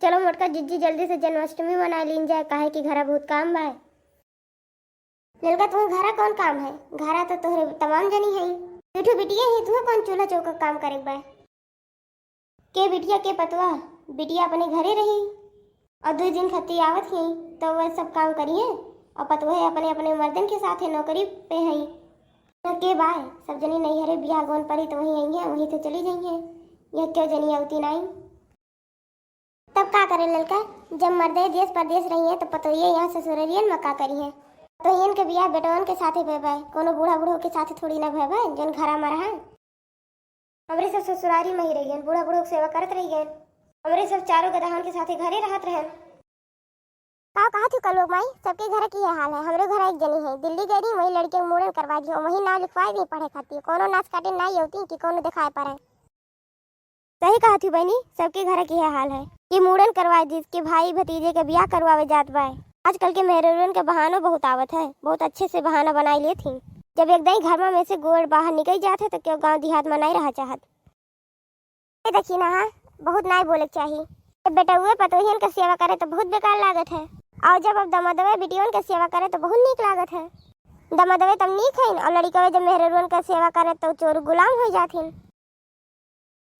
चलो मोटका जिज्जी जल्दी से जन्माष्टमी मना लीन जाए, काहे कि घरा बहुत काम बा। ललका तुम्हें घरा कौन काम है? घरा तो तोहरे तमाम जनी है, बेटू बिटिया ही, तुम्हें कौन चूल्हा चौका काम करे बा? के बिटिया के पतवा, बिटिया अपने घरे रही और 2 दिन खत्ती आवत ही तो वह सब काम करिए, और पतवा अपने अपने मर्दन के साथ नौकरी पे है के बाय। सब जनी नहीं हरे बियाह गोन पड़ी तो वहीं आएंगे, वहीं से चली जाएंगे। यह क्यों जनी आवती नहीं? तब का करे ललका, जब मर्दे देश परदेश रही है तो पतोये यहाँ ससुररियन में का करी है। तो इनके के बियाह बेटवन के साथ भय भाई, कोनो बूढ़ा बूढ़ो के साथ थोड़ी ना भय भाई जन घरा में रहा। हमरे सब ससुरारी में ही रही, बूढ़ा बूढ़ो की सेवा करत रही, हमरे सब चारों गदाहन के साथ घरे रहत रहे। का कहा थी कल लोग माई, सबके घर की है हाल है। हमरे घर एक जनी है, दिल्ली गई रही, वही लड़के मुड़न करवा दी, वही नाम लिखवा दी पढ़े खाती, कोनो नाच काटे नहीं होती कि कोनो दिखाए पारे। सही कहा थी बहनी, सबके घर की है हाल है कि मुड़न करवा दी कि भाई भतीजे के ब्याह करवावे जात बा। आजकल के मेहरुन के बहानों बहुत आवत है, बहुत अच्छे से बहाना बनाई लिए थी। जब एकदम घर में से गोड़ बाहर निकल जाते तो क्यों गांव देहात में नहीं रहा चाहत। देखी ना, बहुत नहीं बोले चाहिए। बेटा हुए पतोहियन के सेवा करे तो बहुत बेकार लागत है, और जब अब दमादवे बिटियों के सेवा करे तो बहुत नीक लागत है। दमादवे तब नीक है और लड़का जब मेहरुन के सेवा करे तो चोर गुलाम हो जाथिन।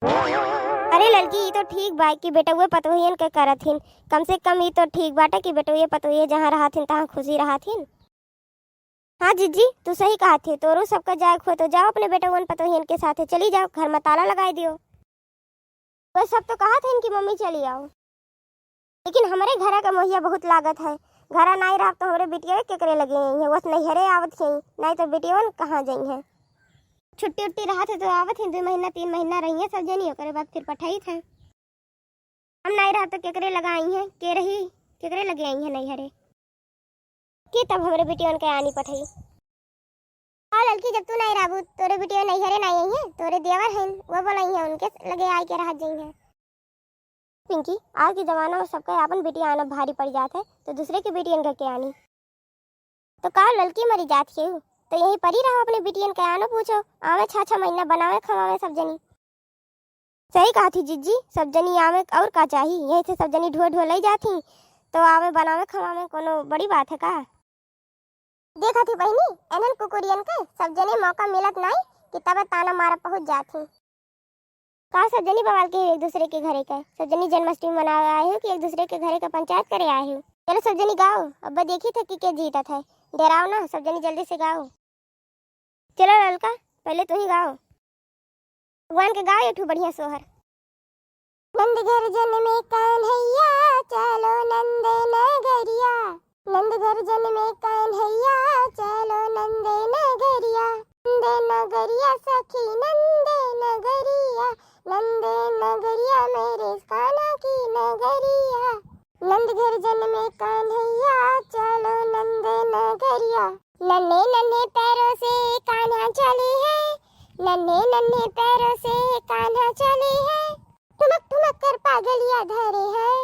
अरे लड़की, ये तो ठीक बा कि बेटा हुए पतोहियन के करथिन, कम से कम ये तो ठीक बाटे कि बेटा हुए पतोहिए जहाँ रहथिन तहाँ खुशी रहथिन। हाँ जीजी, तू सही कहा थी, तोरो सबका जाए खो तो जाओ अपने बेटा हुए पतोहियन के साथ चली जाओ, घर में ताला लगाई दियो। वह सब तो कहा था इनकी मम्मी चली आओ, लेकिन हमारे घर का मोहिया बहुत लागत है। घरा नहीं रहा तो हमारे बिटिया केकरे लगे हैं, बस नैहरे आवत हैं, नहीं तो बिटिया कहाँ जाई है। छुट्टी उट्टी रहा थे तो आवत हैं, 2 महीना 3 महीना रही है सब जनी, ओकरे बाद फिर पठाई थे। हम नहीं रहा तो केकरे लगा आई हैं, के रही केकरे लगे आई हैं नैहरे कि तब हमारे बिटिया के आनी पठाई। हाँ लड़की, जब तू नहीं रहा तोरे बिटिया नैहरे नहीं आई है, तोरे देवर हैं वो बोलाई है, उनके लगे आई के रह जाई है। पिंकी, आज के जमाना में सबका अपन बेटियां आना भारी पड़ जाता है, तो दूसरे की बेटियन का क्या आनी। तो का लड़की मरी जाती है तो यहीं पर ही रहो, अपने बेटियन का आना पूछो, आवे 6-6 महीना बनावे खवावे सब जनी। सही कहा थी जीजी, सब जनी आवे और का चाहिए, यहीं से सब जनी ढो ढो ले जाती तो आवे बनावे खवावे कोनो बड़ी बात है का। देखा थी बहनी, एनन कुकुरियन के सब जने मौका मिलत नहीं कि तब ताना मारा पहुंच जाती। का सब जनी बवाल के एक दूसरे के घरे का, सब जनी जन्माष्टमी मनावे आए हो कि एक दूसरे के घरे का पंचायत करे आए हो। चलो सब जनी गाओ, अब देखी थे कि जीता था, डराओ ना, सब जनी जल्दी से गाओ। चलो ललका, पहले तू ही गाओ, भगवान के गाओ एक बढ़िया सोहर। नंद घर जन में कान्हैया, चलो नंद नगरिया, नंद घर जन में कान्हैया, चलो नंद नगरिया, नंद नगरिया सखी नंद नगरिया, नंद नगरिया मेरे कान्हा की नगरिया, नंद घर जन में कान्हैया, चलो नंद नगरिया। नन्हे नन्हे पैरों से कान्हा चले हैं, नन्हे नन्हे पैरों से कान्हा चले हैं, ठुमक ठुमक कर पागलिया धरे हैं,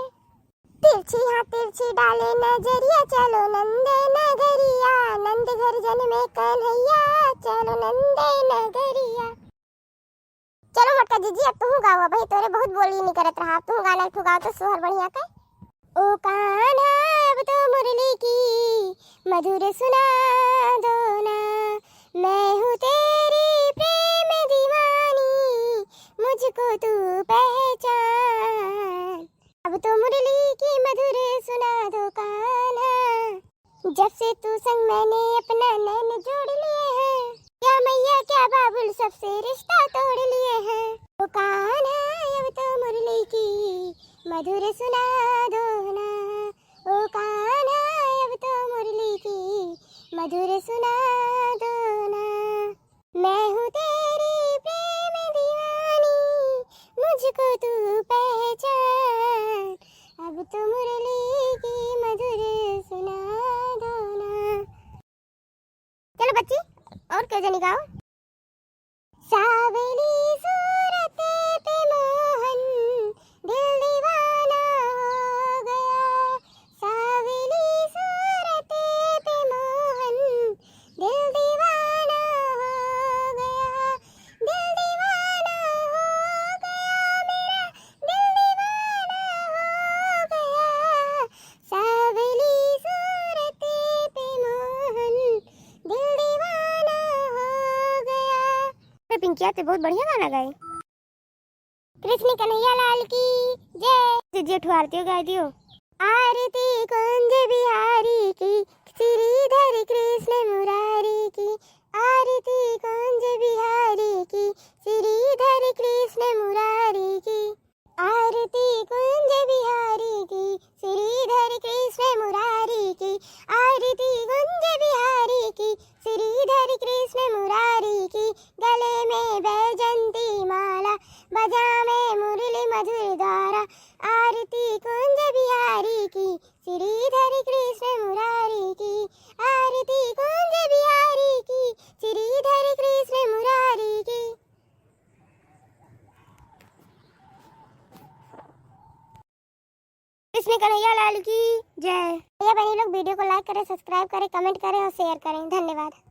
तिरछी हाँ तिरछी डाले नजरिया, चलो नंद नगरिया, नंद घर जन में कान्हैया, चलो नंद नगरिया। चलो मटका जीजी, अब तू गाओ, भाई तोरे बहुत बोली नहीं करत रहा, तू गाना एक गाओ तो सोहर बढ़िया का। ओ कान्हा अब तो मुरली की मधुर सुना दो ना, मैं हूँ तेरी प्रेम दीवानी, मुझको तू पहचान, अब तो मुरली की मधुर सुना दो कान्हा, जब से तू संग मैंने अपना नैन जोड़ लिए हैं, क्या मैया क्या बाबुल सबसे रिश्ता तोड़ लिए हैं। ओ कान्हा अब तो मुरली की मधुर सुना दो ना, ओ कान्हा अब तो मुरली की मधुर सुना दो ना, मैं हूँ तेरी प्रेम दीवानी, मुझको तू पहचान, अब तो मुरली की मधुर सुना दो ना। चलो बच्ची, और क्या जनी गाओ। सावली सूरत पे मोहन दिल दीवाना हो गया, सावली सूरत पे मोहन दिल दीवाना हो गया, दिल दीवाना हो गया मेरा, दिल दीवाना हो क्या ते बहुत बढ़िया गाना गाए। कृष्ण कन्हैया लाल की जय। जी आरती गाय दियो। आरती कुंज बिहारी की श्रीधर कृष्ण मुरारी की। आरती कुंज बिहारी की श्रीधर कृष्ण मुरारी की। आरती कुंज बिहारी की श्रीधर कृष्ण मुरारी की। आरती कुंज बिहारी की श्रीधर कृष्ण मुरारी की। गले में बैजंती माला बजा में मुरली मधुर द्वारा। आरती कुंज बिहारी की श्रीधर कृष्ण मुरारी की। आरती कुंज बिहारी की श्रीधर कृष्ण मुरारी की। कृष्ण कन्हैया लाल की जय। भैया बहनी लोग वीडियो को लाइक करें, सब्सक्राइब करें, कमेंट करें और शेयर करें। धन्यवाद।